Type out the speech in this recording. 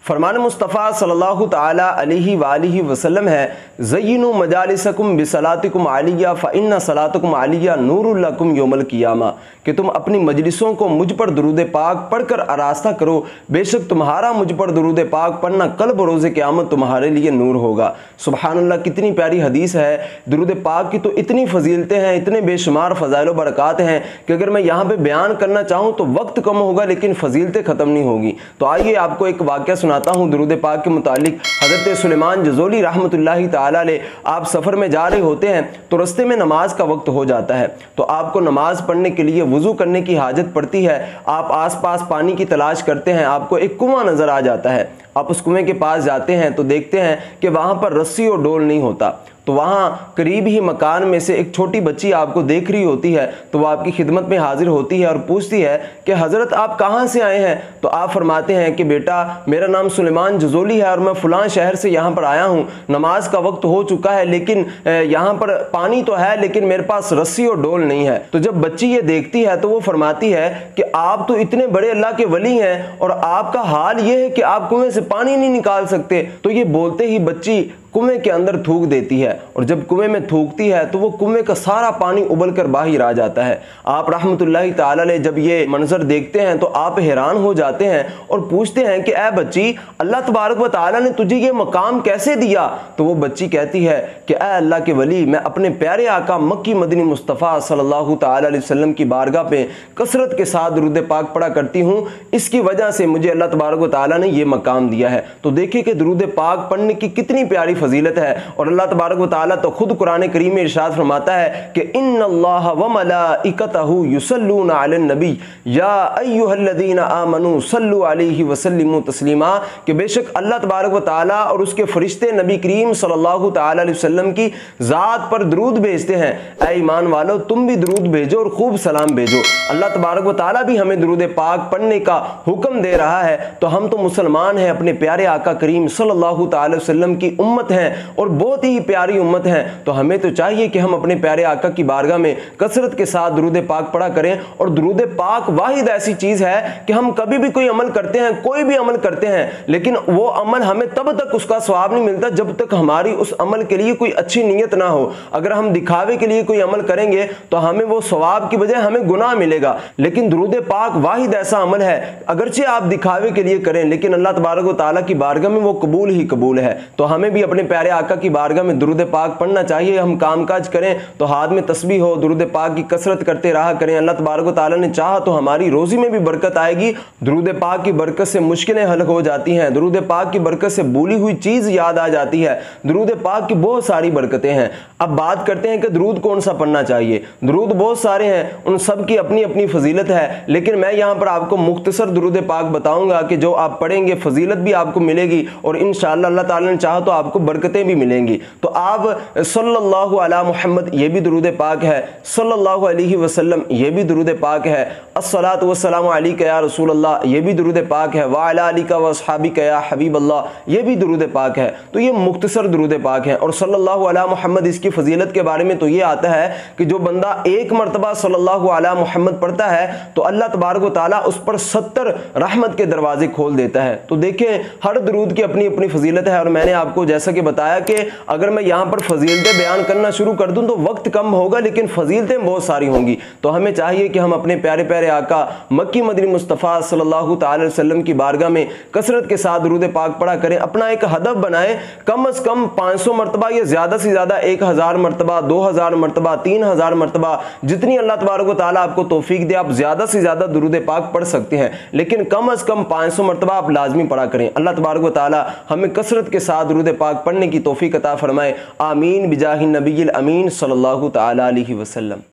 फरमान मुस्तफ़ा सल्लल्लाहु ताला अलैहि वसल्लम है, ज़य्यिनु मजालिसकुम बिसलातिकुम आलिया फ़इन्ना सलातकुम आलिया नूरुल लकुम यौमल क़ियामा, कि तुम अपनी मजलिसों को मुझ पर दुरूद पाक पढ़कर आरास्ता करो, बेशक तुम्हारा मुझ पर दुरूद पाक पढ़ना कल बरोज़े क़यामत तुम्हारे लिए नूर होगा। सुबहानल्लाह, कितनी प्यारी हदीस है। दुरूद पाक की तो इतनी फजीलतें हैं, इतने बेशुमार फ़ज़ाइल व बरक़ात हैं कि अगर मैं यहाँ पर बयान करना चाहूँ तो वक्त कम होगा, लेकिन फजीलतें ख़त्म नहीं होगी। तो आइए आपको एक वाक़या सुनाता हूँ दुरूद पाक के मुतालिक। हज़रत सुलेमान जज़ोली रहमतुल्लाहि ताला अलैह, आप सफ़र में जा रहे होते हैं तो रस्ते में नमाज का वक्त हो जाता है, तो आपको नमाज पढ़ने के लिए वज़ू करने की हाजत पड़ती है। आप आसपास पानी की तलाश करते हैं, आपको एक कुआं नज़र आ जाता है। आप उस कुएं के पास जाते हैं तो देखते हैं कि वहाँ पर रस्सी और डोल नहीं होता। तो वहाँ करीब ही मकान में से एक छोटी बच्ची आपको देख रही होती है, तो वह आपकी खिदमत में हाजिर होती है और पूछती है कि हज़रत आप कहाँ से आए हैं। तो आप फरमाते हैं कि बेटा, मेरा नाम सुलेमान जज़ोली है और मैं फ़लाँ शहर से यहाँ पर आया हूँ। नमाज का वक्त हो चुका है, लेकिन यहाँ पर पानी तो है, लेकिन मेरे पास रस्सी और डोल नहीं है। तो जब बच्ची ये देखती है तो वो फरमाती है कि आप तो इतने बड़े अल्लाह के वली हैं और आपका हाल ये है कि आप कुएं से पानी नहीं निकाल सकते। तो ये बोलते ही बच्ची कुएं के अंदर थूक देती है, और जब कुएं में थूकती है तो वो कुएं का सारा पानी उबल कर बाहर आ जाता है। आप रहमतुल्लाहि ताला अलैह जब ये मंजर देखते हैं तो आप हैरान हो जाते हैं और पूछते हैं कि ऐ बच्ची, अल्लाह तबारक व ताला ने तुझे ये मकाम कैसे दिया। तो वो बच्ची कहती है कि ऐ अल्लाह के वली, मैं अपने प्यारे आका मक्की मदनी मुस्तफ़ा सल्लल्लाहु ताला अलैहि वसल्लम की बारगाह पे कसरत के साथ दुरूद पाक पढ़ा करती हूँ, इसकी वजह से मुझे अल्लाह तबारक व ताला ने ये मकाम दिया है। तो देखिए कि दुरूद पाक पढ़ने की कितनी प्यारी फजीलत है। और अल्लाह तबारक व तआला तो खुद कुरान करीम में इरशाद फरमाता है कि इन्नल्लाह व मलाइकतहु युसल्लूना अलन नबी या अय्युहल्लज़ीना आमनू सल्लु अलैहि व सल्लिमू तस्लीमा, कि बेशक अल्लाह तबारक व तआला और उसके फरिश्ते नबी करीम सल्लल्लाहु तआला अलैहि वसल्लम की ज़ात पर दरूद भेजते हैं। ऐ ईमान वालों, तुम भी दरूद भेजो और खूब सलाम भेजो। अल्लाह तबारक व तआला भी हमें दरूद पाक पढ़ने का हुक्म दे रहा है, तो हम तो मुसलमान हैं, अपने प्यारे आका करीम सल्लल्लाहु तआला अलैहि वसल्लम की उम्मत हैं और बहुत ही प्यारी उम्मत है। तो हमें तो चाहिए कि हम अपने प्यारे आका की बारगाह में कसरत के साथ दुरूद पाक पढ़ा करें। और दुरूद पाक वाहिद ऐसी चीज़ है कि हम कभी भी कोई अमल करते हैं, कोई भी अमल करते हैं, लेकिन वो अमल हमें तब तक उसका सवाब नहीं मिलता जब तक हमारी उस अमल के लिए कोई अच्छी नीयत ना हो। अगर हम दिखावे के लिए कोई अमल करेंगे तो हमें वो सवाब की बजाय हमें गुनाह मिलेगा। लेकिन दुरूद पाक वाहिद ऐसा अमल है, अगरचे आप दिखावे के लिए करें, लेकिन अल्लाह तबारक व तआला की बारगाह में वो कबूल ही कबूल है। तो हमें भी अपने प्यारे आका की बारगाह में दुरूद पाक पढ़ना चाहिए। हम कामकाज करें तो हाथ में तस्बीह हो, दुरूद पाक की कसरत करते रहा करें। अल्लाह तबारक व तआला ने चाहा तो हमारी रोजी में भी बरकत आएगी। दुरूद पाक की बरकत से मुश्किलें हल हो जाती हैं, दुरूद पाक की बरकत से भूली हुई चीज़ याद आ जाती है। दुरूद पाक की बहुत सारी बरकतें हैं। अब बात करते हैं कि दुरूद कौन सा पढ़ना चाहिए। दुरूद बहुत सारे हैं, उन सब की अपनी अपनी फजीलत है, लेकिन मैं यहाँ पर आपको मुख्तसर दुरूद पाक बताऊँगा कि जो आप पढ़ेंगे फजीलत भी आपको मिलेगी और इंशाअल्लाह अल्लाह ताला ने चाहा तो आपको बरकतें भी मिलेंगी। तो आप सल्लल्लाहु अला मुहम्मद, ये भी दुरूद पाक है। सल्लल्लाहु अलैहि वसल्लम, ये भी दुरूद पाक है। अस्सलातु वस्सलामु अलैका या रसूल अल्लाह, ये भी दुरूद पाक है। व अला आलिका व अस्हाबिका या हबीब अल्लाह, ये भी दुरूद पाक है। तो ये मुख्तसर दुरूद पाक है। और सल्लल्लाहु अला मुहम्मद, इसकी फजीलत के बारे में तो ये आता है कि जो बंदा एक मरतबा सल्लल्लाहु अला मुहम्मद पढ़ता है तो अल्लाह तबारक व तआला उस पर 70 रहमत के दरवाजे खोल देता है। तो देखें, हर दुरूद की अपनी अपनी फजीलत है। और मैंने आपको जैसा कि बताया कि अगर मैं यहाँ पर फजीलतें बयान करना शुरू कर दूं तो वक्त कम होगा, लेकिन फजीलतें बहुत सारी होंगी। तो हमें चाहिए कि हम अपने प्यारे प्यारे आका मक्की मदनी मुस्तफ़ा सल्लल्लाहु ताला अलैहि वसल्लम की बारगाह में कसरत के साथ दुरूद पाक पढ़ा करें। अपना एक हदफ बनाएं, कम से कम 500 मरतबा या ज़्यादा से ज़्यादा 1000 मरतबा, 2000 मरतबा, 3000 मरतबा, जितनी अल्लाह तबारक व तआला आपको तौफीक दे आप ज़्यादा से ज़्यादा दुरूद पाक पढ़ सकते हैं, लेकिन कम से कम 500 मरतबा आप लाजमी पढ़ा करें। अल्लाह तबारक व तआला हमें कसरत के साथ दुरूद पाक पढ़ने की तौफीक अता फरमाए। आमीन बिजाहि नबील अमीन सल्लल्लाहु ताला अलैहि वसल्लम।